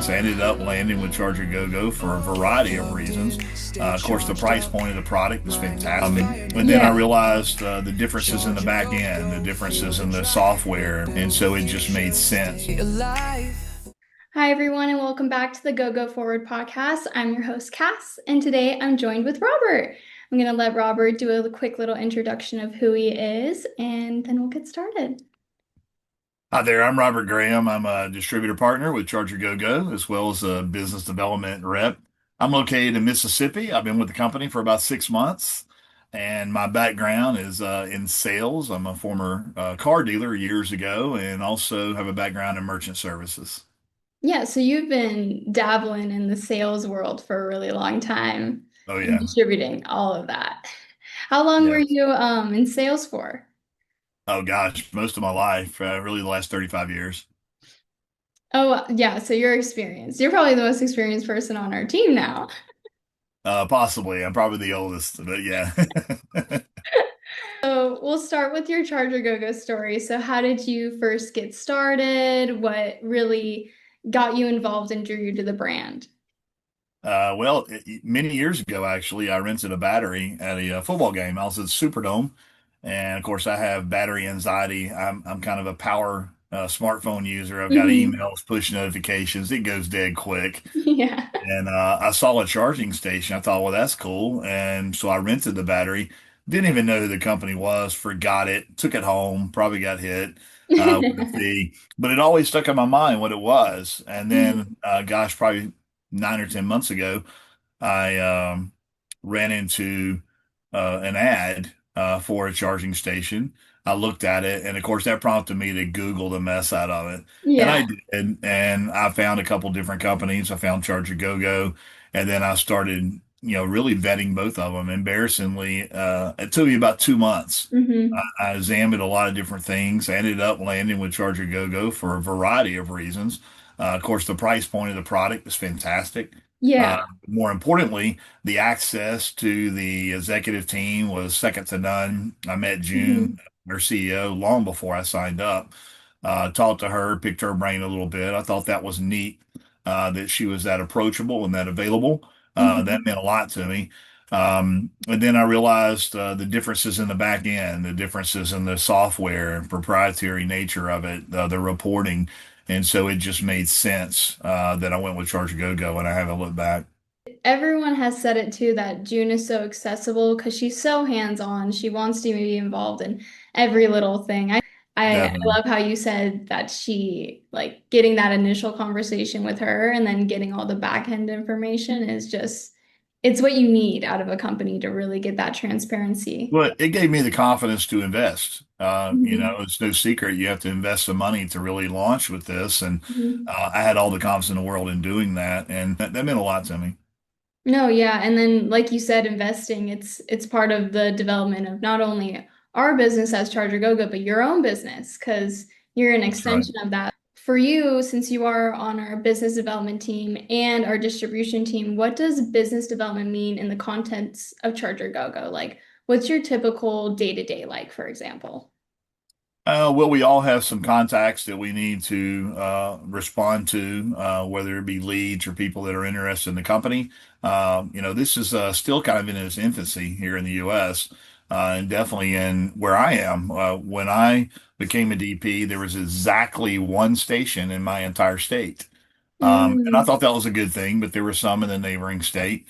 things. I ended up landing with ChargerGoGo for a variety of reasons. Of course, the price point of the product was fantastic. And then I Yeah. realized the differences in the back end, the differences in the software. And so it just made sense. Hi, everyone, and welcome back to the GoGo Forward podcast. I'm your host, Cass, and today I'm joined with Robert. I'm going to let Robert do a quick little introduction of who he is, and then we'll get started. Hi there, I'm Robert Graham. I'm a distributor partner with ChargerGoGo as well as a business development rep. I'm located in Mississippi. I've been with the company for about 6 months, and my background is in sales. I'm a former car dealer years ago and also have a background in merchant services. Yeah, so you've been dabbling in the sales world for a really long time Oh, and yeah. distributing all of that. How long were Yeah. you in sales for? Oh, gosh, most of my life, really the last 35 years. Oh, yeah, so you're experienced. You're probably the most experienced person on our team now. Possibly. I'm probably the oldest, but yeah. So we'll start with your ChargerGoGo story. So how did you first get started? What really got you involved and drew you to the brand? Many years ago, actually, I rented a battery at a football game. I was at Superdome, and of course, I have battery anxiety. I'm kind of a power smartphone user. I've got Mhm. emails, push notifications. It goes dead quick. Yeah. And I saw a charging station. I thought, well, that's cool. And so I rented the battery. Didn't even know who the company was. Forgot it. Took it home. Probably got hit with a fee. But it always stuck in my mind what it was. And Mhm. then, gosh, probably 9 or 10 months ago. I ran into an ad for a charging station. I looked at it, and of course, that prompted me to Google the mess out of it. And I Yeah. did, and I found a couple different companies. I found ChargerGoGo, and then I started, really vetting both of them. Embarrassingly, it took me about 2 months. Hmm. I examined a lot of different things. I ended up landing with ChargerGoGo for a variety of reasons. Of course, the price point of the product is fantastic. Uh, Yeah. More importantly, the access to the executive team was second to none. I met Hmm. June, their CEO, long before I signed up. Talked to her, picked her brain a little bit. I thought that was neat, that she was that approachable and that available. That Hmm. meant a lot to me. And then I realized the differences in the back end, the differences in the software and proprietary nature of it, the reporting. And so it just made sense that I went with ChargeGoGo and I haven't looked back. Everyone has said it too that June is so accessible because she's so hands-on. She wants to be involved in every little thing. I Definitely. love how you said that she like getting that initial conversation with her and then getting all the back end information is just it's what you need out of a company to really get that transparency. Well, it gave me the confidence to invest. Mhm. It's no secret you have to invest some money to really launch with this. And Mhm. I had all the confidence in the world in doing that. And that meant a lot to me. No, yeah, and then like you said, investing, it's part of the development of not only our business as ChargerGoGo, but your own business because you're an That's right. extension of that. For you, since you are on our business development team and our distribution team, what does business development mean in the contents of ChargerGoGo? Like, what's your typical day-to-day like, for example? Well, we all have some contacts that we need to respond to, whether it be leads or people that are interested in the company. This is still kind of in its infancy here in the U.S. And definitely in where I am. When I became a DP, there was exactly one station in my entire state. And I Mm, thought that was a good thing, but there were some in the neighboring state.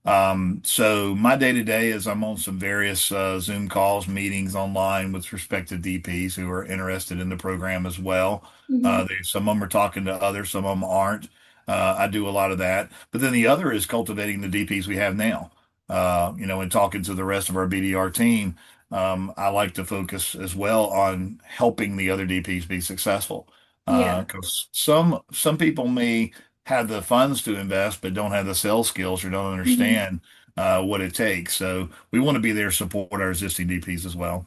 So my day to day is I'm on some various Zoom calls, meetings online with prospective DPs who are interested in the program as well. mhm. Some of them are talking to others, some of them aren't. I do a lot of that. But then the other is cultivating the DPs we have now. And talking to the rest of our BDR team. I like to focus as well on helping the other DPs be successful. Yeah. Because some people may have the funds to invest, but don't have the sales skills or don't Mhm. understand what it takes. So we want to be there to support our existing DPs as well.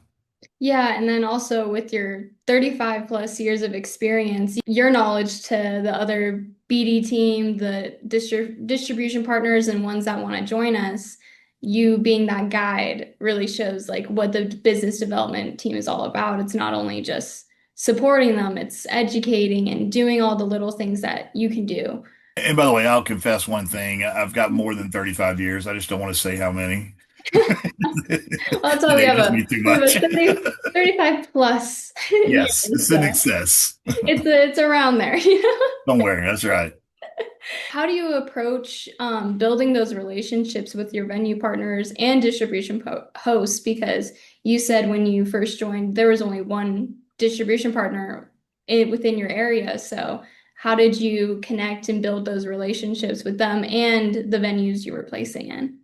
Yeah, and then also with your 35 plus years of experience, your knowledge to the other BD team, the distribution partners, and ones that want to join us, you being that guide really shows like what the business development team is all about. It's not only just supporting them, it's educating and doing all the little things that you can do. And by the way, I'll confess one thing. I've got more than 35 years. I just don't want to say how many. Well, that's why It ages me too we have a much. 35 plus Yes, years. it's in So excess. it's around there, you know? Don't worry. That's right. How do you approach building those relationships with your venue partners and distribution hosts? Because you said when you first joined, there was only one distribution partner within your area. So, how did you connect and build those relationships with them and the venues you were placing in?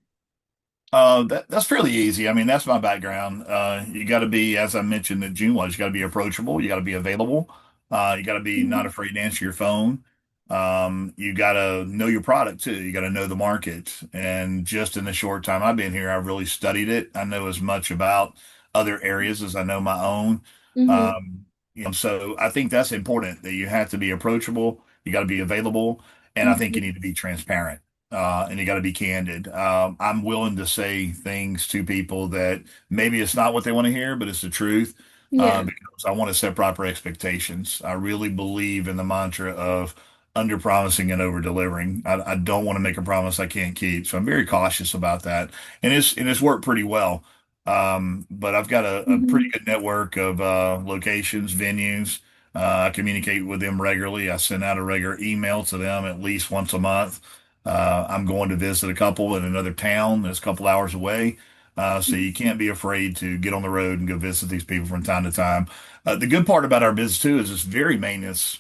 That's fairly easy. I mean, that's my background. You got to be, as I mentioned in June was, you got to be approachable. You got to be available. You got to be not Mhm. afraid to answer your phone. You got to know your product too. You got to know the market. And just in the short time I've been here, I've really studied it. I know as much about other areas as I know my own. Mhm. So I think that's important that you have to be approachable. You got to be available, and I think you Mhm. need to be transparent and you got to be candid. I'm willing to say things to people that maybe it's not what they want to hear, but it's the truth Yeah. because I want to set proper expectations. I really believe in the mantra of under promising and over delivering. I don't want to make a promise I can't keep, so I'm very cautious about that, and it's worked pretty well. But I've got a pretty Mhm. good network of locations, venues. I communicate with them regularly. I send out a regular email to them at least once a month. I'm going to visit a couple in another town that's a couple hours away. So you can't be afraid to get on the road and go visit these people from time to time. The good part about our business too is it's very maintenance.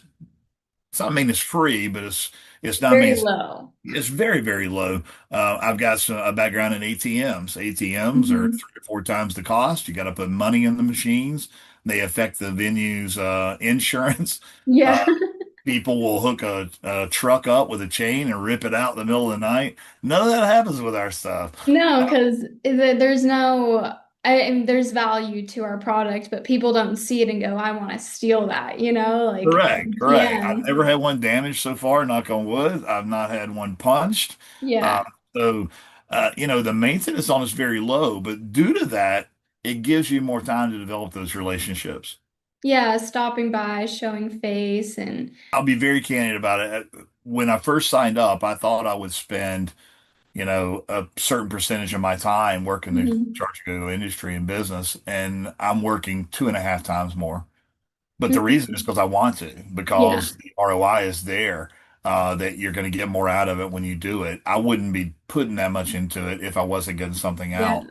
It's not maintenance free, but it's not Very maintenance. low. It's very, very low. I've got a background in ATMs. ATMs are Mhm. 3 or 4 times the cost. You got to put money in the machines. They affect the venue's insurance. Yeah. Uh, People will hook a truck up with a chain and rip it out in the middle of the night. None of that happens with our stuff. No, because there's no, and there's value to our product, but people don't see it and go, I want to steal that, you know? Like, Correct, you correct. I've can. never had one damaged so far, knock on wood. I've not had one punched. Yeah. So, the maintenance on is very low, but due to that, it gives you more time to develop those relationships. Yeah. Stopping by, showing face, and I'll be very candid about it. When I first signed up, I thought I would spend, a certain percentage of my time working the Mhm. ChargerGoGo industry and business, and I'm working 2.5 times more. But the reason is Mhm. because I want to, Yeah. because the ROI is there, that you're going to get more out of it when you do it. I wouldn't be putting that much into it if I wasn't getting something Yeah. out.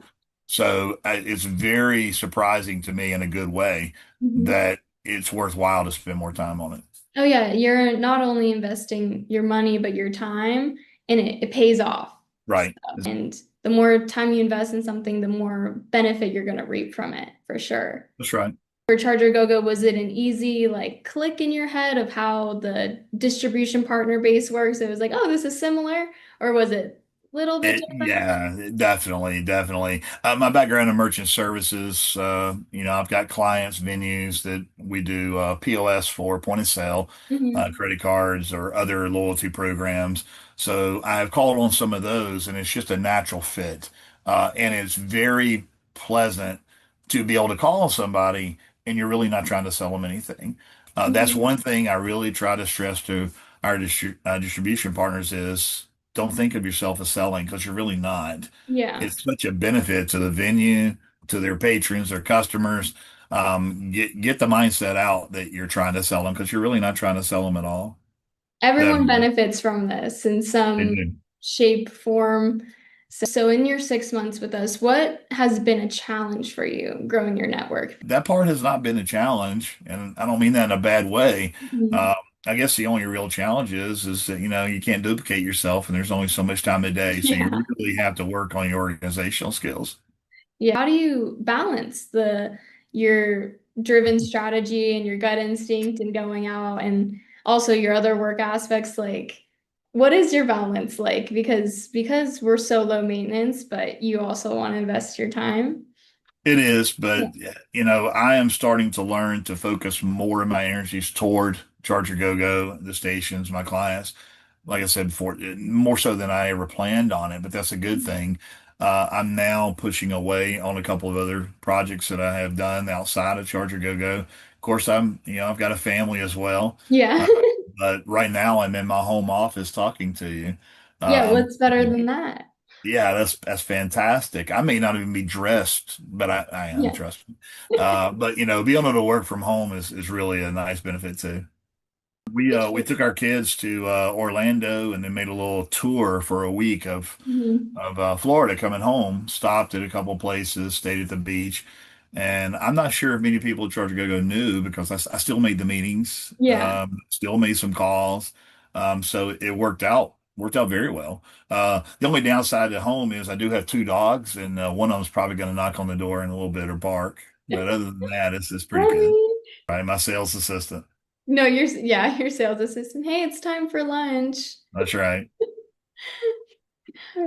So it's very surprising to me in a good way Mhm. that it's worthwhile to spend more time on it. Oh, yeah. You're not only investing your money, but your time, and it pays off. So, Right. and the more time you invest in something, the more benefit you're going to reap from it, for sure. That's right. For ChargerGoGo, was it an easy like click in your head of how the distribution partner base works? It was like, oh, this is similar, or was it a little bit different? Yeah, definitely, definitely. My background in merchant services, I've got clients, venues that we do POS for, point of sale, Hmm. credit cards, or other loyalty programs. So I've called on some of those, and it's just a natural fit. And it's very pleasant to be able to call somebody, and you're really not trying to sell them anything. That's Hmm. one thing I really try to stress to our distribution partners is don't think of yourself as selling because you're really not. Yeah. It's such a benefit to the venue, to their patrons, their customers. Get the mindset out that you're trying to sell them because you're really not trying to sell them at all. Everyone Definitely. benefits from this in They some do. shape, form. So, in your 6 months with us, what has been a challenge for you growing your network? That part has not been a challenge, and I don't mean that in a bad way. Mhm. Uh, I guess the only real challenge is that you can't duplicate yourself, and there's only so much time a day, so you Yeah. really have to work on your organizational skills. Yeah. How do you balance your driven strategy and your gut instinct and going out and also your other work aspects? Like, what is your balance like? Because we're so low maintenance, but you also want to invest your time. It is, Yeah. but I am starting to learn to focus more of my energies toward Charger Go Go, the stations, my clients. Like I said before, more so than I ever planned on it, but that's a good thing. I'm now pushing away on a couple of other projects that I have done outside of Charger Go Go. Of course, I've got a family as well. Yeah. but right now I'm in my home office talking to you. Yeah, Um, what's better than that? yeah, that's fantastic. I may not even be dressed, but I am, Yeah. trust me. But being able to work from home is really a nice benefit too. We took our kids to Orlando and then made a little tour for a week Mhm. of Florida coming home, stopped at a couple places, stayed at the beach. And I'm not sure if many people at ChargerGoGo knew because I still made the meetings, Yeah. still made some calls. So it worked out very well. The only downside at home is I do have two dogs, and one of them's probably going to knock on the door in a little bit or bark. But other than that, it's pretty good. Honey. Right, my sales assistant. No, yeah, your sales assistant. Hey, it's time for lunch. That's right.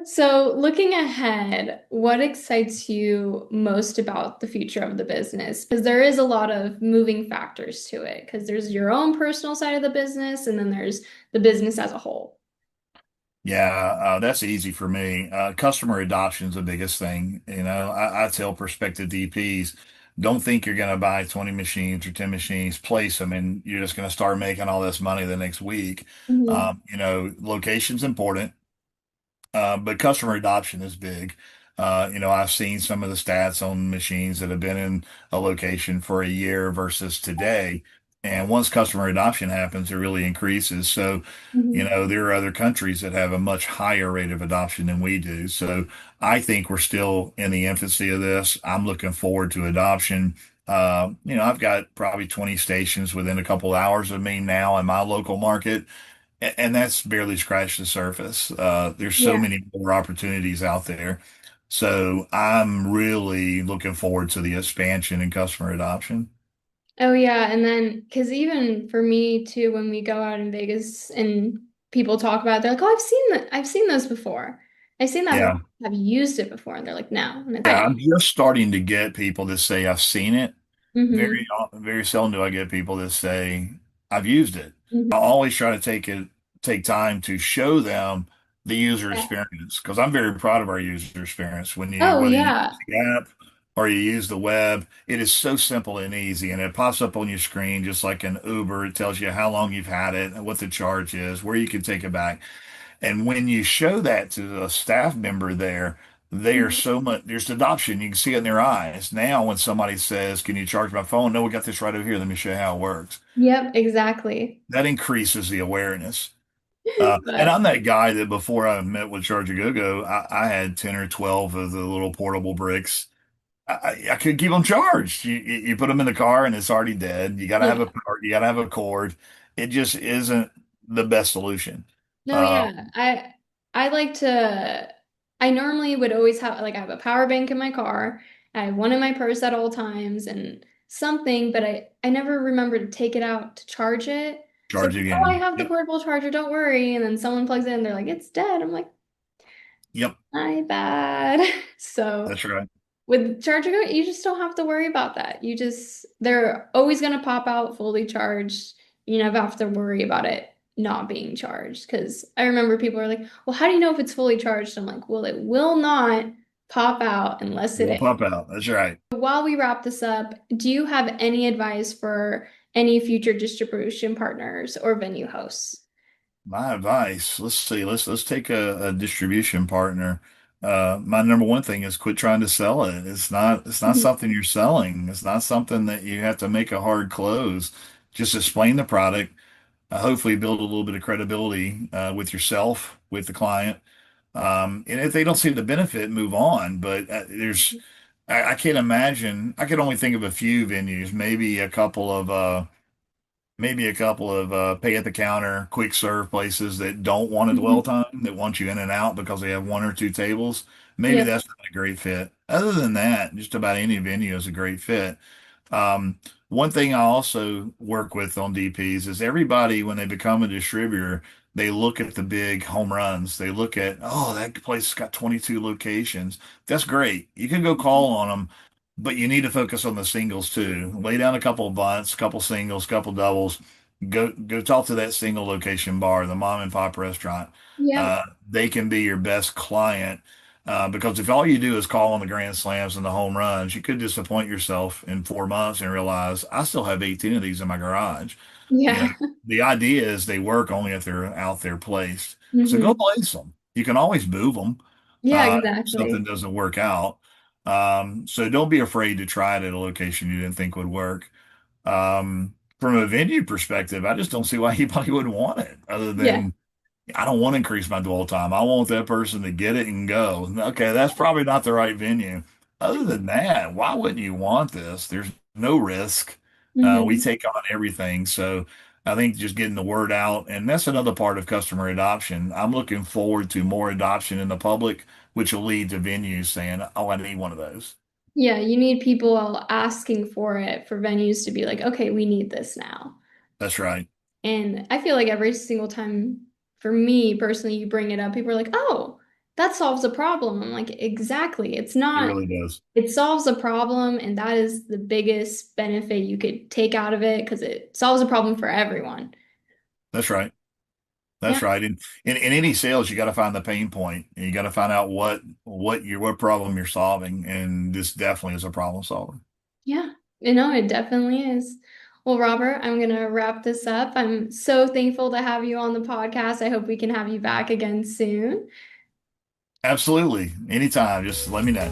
So, looking ahead, what excites you most about the future of the business? Because there is a lot of moving factors to it, because there's your own personal side of the business, and then there's the business as a whole. Yeah, that's easy for me. Customer adoption is the biggest thing. I tell prospective DPs, don't think you're going to buy 20 machines or 10 machines, place them, and you're just going to start making all this money the next week. Mhm. Location's important. But customer adoption is big. I've seen some of the stats on machines that have been in a location for a year versus today. And once customer adoption happens, it really increases. So, Mhm. there are other countries that have a much higher rate of adoption than we do. So I think we're still in the infancy of this. I'm looking forward to adoption. I've got probably 20 stations within a couple hours of me now in my local market. And that's barely scratched the surface. There's so Yeah. many more opportunities out there. So I'm really looking forward to the expansion and customer adoption. Oh yeah, and then because even for me too, when we go out in Vegas and people talk about it, they're like, "Oh, I've seen those before. I've seen that Yeah. before. Have you used it before?" And they're like, "No." And it's Yeah. I'm like, just starting to get people that say I've seen it. mm-hmm, Very seldom do I get people that say I've used it. I mm-hmm. always try to take time to show them the user Yeah. experience because I'm very proud of our user experience. Oh Whether you use yeah. the app or you use the web, it is so simple and easy, and it pops up on your screen just like an Uber. It tells you how long you've had it and what the charge is, where you can take it back. And when you show that to a staff member there, they are Mhm. so much, there's adoption. You can see it in their eyes. Now, when somebody says, "Can you charge my phone?" No, we got this right over here. Let me show you how it works. Yep, exactly. That increases the awareness. And But I'm that guy that before I met with ChargerGoGo, I had 10 or 12 of the little portable bricks. I could keep them charged. You put them in the car and it's already dead. yeah. You gotta have a cord. It just isn't the best solution. No, Uh, yeah. I like to I normally would always have like I have a power bank in my car. I have one in my purse at all times and something, but I never remember to take it out to charge it. So, Charge oh, I again. have the Yep. portable charger, don't worry. And then someone plugs it in, they're like, it's dead. I'm like, Yep. my bad. So That's right. with ChargerGo, you just don't have to worry about that. They're always going to pop out fully charged. You never have to worry about it not being charged. Because I remember people are like, well, how do you know if it's fully charged? I'm like, well, it will not pop out unless It it will is. pop out. That's right. While we wrap this up, do you have any advice for any future distribution partners or venue hosts? My advice, let's see, let's take a distribution partner. My number one thing is quit trying to sell it. It's not Mhm. something you're selling. It's not something that you have to make a hard close. Just explain the product. Hopefully build a little bit of credibility with yourself, with the client. And if they don't see the benefit, move on. But I can't imagine. I could only think of a few venues, maybe a couple of pay at the counter, quick serve places that don't want a dwell Mhm. time, that want you in and out because they have one or two tables. Maybe Yep. that's not a great fit. Other than that, just about any venue is a great fit. Um, One thing I also work with on DPs is everybody, when they become a distributor, they look at the big home runs. They look at, oh, that place has got 22 locations. That's great. You can go call on them, but you need to focus on the singles too. Lay down a couple of bunts, couple singles, couple doubles. Go talk to that single location bar, the mom and pop restaurant. Yep. They can be your best client because if all you do is call on the grand slams and the home runs, you could disappoint yourself in 4 months and realize I still have 18 of these in my garage. You know, Yeah. the idea is they work only if they're out there placed. So go Hmm. place them. You can always move them Yeah, if something exactly. doesn't work out. So don't be afraid to try it at a location you didn't think would work. From a venue perspective, I just don't see why anybody would want it other Yeah. than I don't want to increase my dwell time. I want that person to get it and go. Okay, that's probably not the right venue. Other than that, why wouldn't you want this? There's no risk. We Hmm. take on everything. So I think just getting the word out, and that's another part of customer adoption. I'm looking forward to more adoption in the public, which will lead to venues saying, oh, I need one of those. Yeah, you need people asking for it for venues to be like, okay, we need this now. That's right. And I feel like every single time, for me personally, you bring it up, people are like, oh, that solves a problem. I'm like, exactly. It's It not, really does. it solves a problem, and that is the biggest benefit you could take out of it because it solves a problem for everyone. That's right. Yeah. That's right. And in any sales, you got to find the pain point. And you got to find out what problem you're solving. And this definitely is a problem solver. Yeah. It definitely is. Well, Robert, I'm going to wrap this up. I'm so thankful to have you on the podcast. I hope we can have you back again soon. Absolutely. Anytime. Just let me know.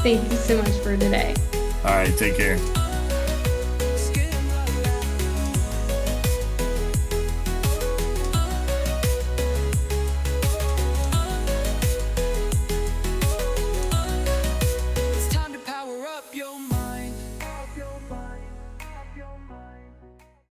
Thank you so much for today. All right. Take care.